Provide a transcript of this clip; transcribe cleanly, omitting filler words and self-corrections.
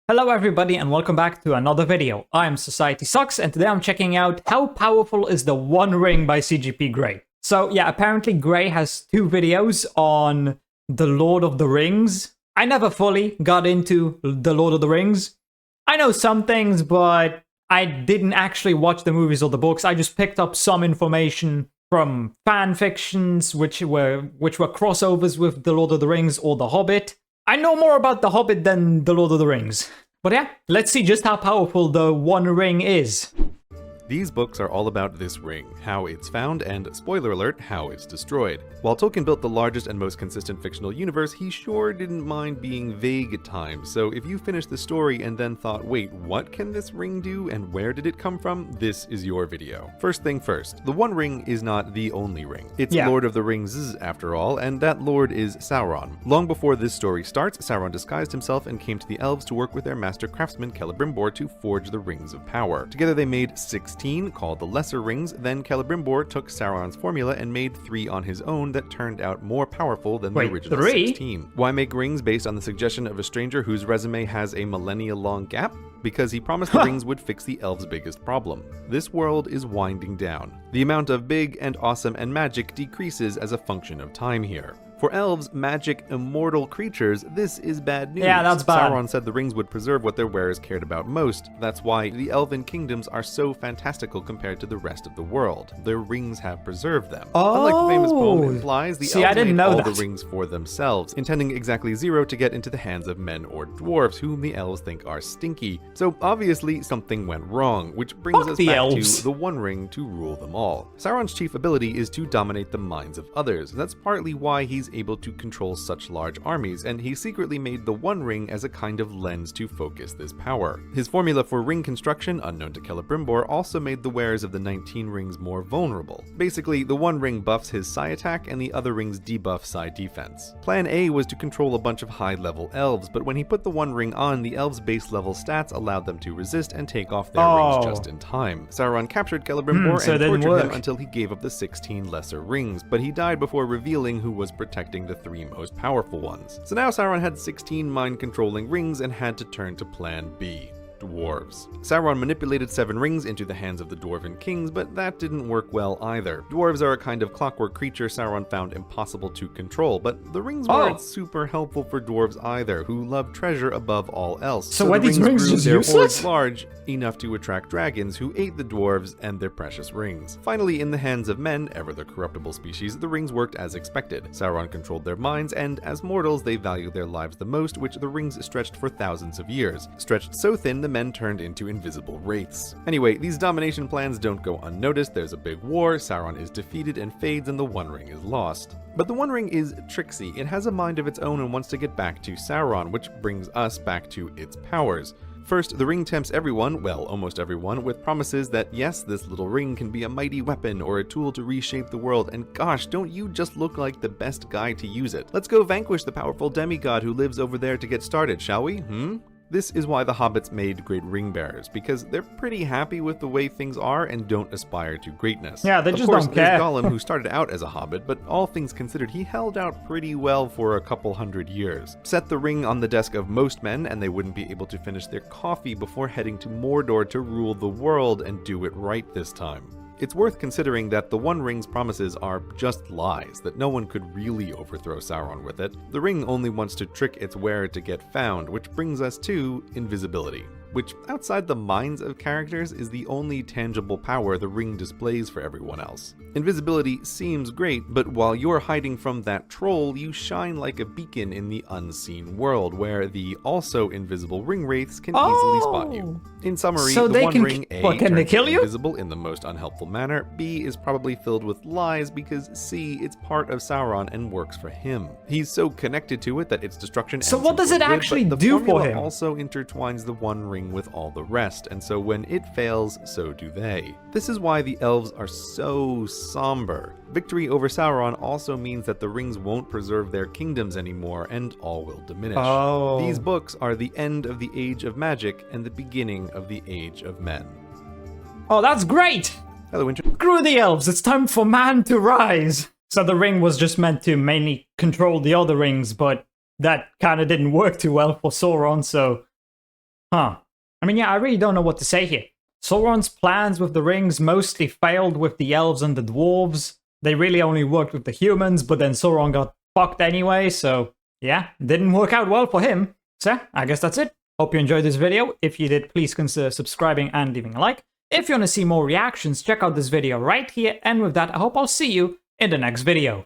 Hello everybody and welcome back to another video. I'm SocietySucks and today I'm checking out how powerful is the One Ring by CGP Grey. So yeah, apparently Grey has two videos on the Lord of the Rings. I never fully got into the Lord of the Rings. I know some things, but I didn't actually watch the movies or the books. I just picked up some information from fan fictions which were crossovers with the Lord of the Rings or the Hobbit. I know more about The Hobbit than The Lord of the Rings. But yeah, let's see just how powerful the One Ring is. These books are all about this ring, how it's found, and, spoiler alert, how it's destroyed. While Tolkien built the largest and most consistent fictional universe, he sure didn't mind being vague at times, so if you finished the story and then thought, wait, what can this ring do and where did it come from? This is your video. First thing first, the One Ring is not the only ring. It's Lord of the Rings after all, and that lord is Sauron. Long before this story starts, Sauron disguised himself and came to the elves to work with their master craftsman Celebrimbor to forge the Rings of Power. Together they made 16 called the Lesser Rings, then Celebrimbor took Sauron's formula and made 3 on his own that turned out more powerful than the original 16. Why make rings based on the suggestion of a stranger whose resume has a millennia-long gap? Because he promised the rings would fix the elves' biggest problem. This world is winding down. The amount of big and awesome and magic decreases as a function of time here. For elves, magic, immortal creatures, this is bad news. Yeah, that's bad. Sauron said the rings would preserve what their wearers cared about most. That's why the elven kingdoms are so fantastical compared to the rest of the world. Their rings have preserved them. Unlike the famous poem implies, the elves made all the rings for themselves, intending exactly 0 to get into the hands of men or dwarves, whom the elves think are stinky. So obviously something went wrong, which brings us back to the One Ring to rule them all. Sauron's chief ability is to dominate the minds of others. That's partly why he's able to control such large armies, and he secretly made the One Ring as a kind of lens to focus this power. His formula for ring construction, unknown to Celebrimbor, also made the wearers of the 19 rings more vulnerable. Basically, the One Ring buffs his psi attack and the other rings debuff psi defense. Plan A was to control a bunch of high-level elves, but when he put the One Ring on, the elves' base level stats allowed them to resist and take off their rings just in time. Sauron captured Celebrimbor and tortured him until he gave up the 16 lesser rings, but he died before revealing who was protecting the 3 most powerful ones. So now Sauron had 16 mind-controlling rings and had to turn to Plan B. Dwarves. Sauron manipulated 7 rings into the hands of the dwarven kings, but that didn't work well either. Dwarves are a kind of clockwork creature Sauron found impossible to control, but the rings weren't super helpful for dwarves either, who love treasure above all else. So why these rings just useless? Large enough to attract dragons who ate the dwarves and their precious rings. Finally, in the hands of men, ever the corruptible species, the rings worked as expected. Sauron controlled their minds, and as mortals, they valued their lives the most, which the rings stretched for thousands of years. Stretched so thin, the men turned into invisible wraiths. Anyway, these domination plans don't go unnoticed. There's a big war, Sauron is defeated and fades, and the One Ring is lost. But the One Ring is tricksy. It has a mind of its own and wants to get back to Sauron, which brings us back to its powers. First, the ring tempts everyone, well, almost everyone, with promises that yes, this little ring can be a mighty weapon or a tool to reshape the world, and gosh, don't you just look like the best guy to use it. Let's go vanquish the powerful demigod who lives over there to get started, shall we? This is why the hobbits made great ring bearers, because they're pretty happy with the way things are and don't aspire to greatness. Yeah, they just don't care. There's Gollum, who started out as a hobbit, but all things considered, he held out pretty well for a couple hundred years. Set the ring on the desk of most men, and they wouldn't be able to finish their coffee before heading to Mordor to rule the world and do it right this time. It's worth considering that the One Ring's promises are just lies, that no one could really overthrow Sauron with it. The ring only wants to trick its wearer to get found, which brings us to invisibility, which outside the minds of characters is the only tangible power the ring displays for everyone else. Invisibility seems great, but while you're hiding from that troll, you shine like a beacon in the unseen world, where the also invisible ring wraiths can easily spot you. In summary, the One Ring A turns invisible in the most unhelpful manner, B is probably filled with lies because C, it's part of Sauron and works for him. He's so connected to it that its destruction ends. So what does it actually do for him? Also intertwines the One Ring with all the rest, and so when it fails, so do they. This is why the elves are so somber. Victory over Sauron also means that the rings won't preserve their kingdoms anymore, and all will diminish. These books are the end of the Age of Magic and the beginning of the Age of Men. Oh, that's great! Hello, Screw the elves, it's time for man to rise! So the ring was just meant to mainly control the other rings, but that kinda didn't work too well for Sauron, so Huh. I mean, yeah, I really don't know what to say here. Sauron's plans with the rings mostly failed with the elves and the dwarves. They really only worked with the humans, but then Sauron got fucked anyway, so yeah, didn't work out well for him. So, I guess that's it. Hope you enjoyed this video. If you did, please consider subscribing and leaving a like. If you want to see more reactions, check out this video right here, and with that, I hope I'll see you in the next video.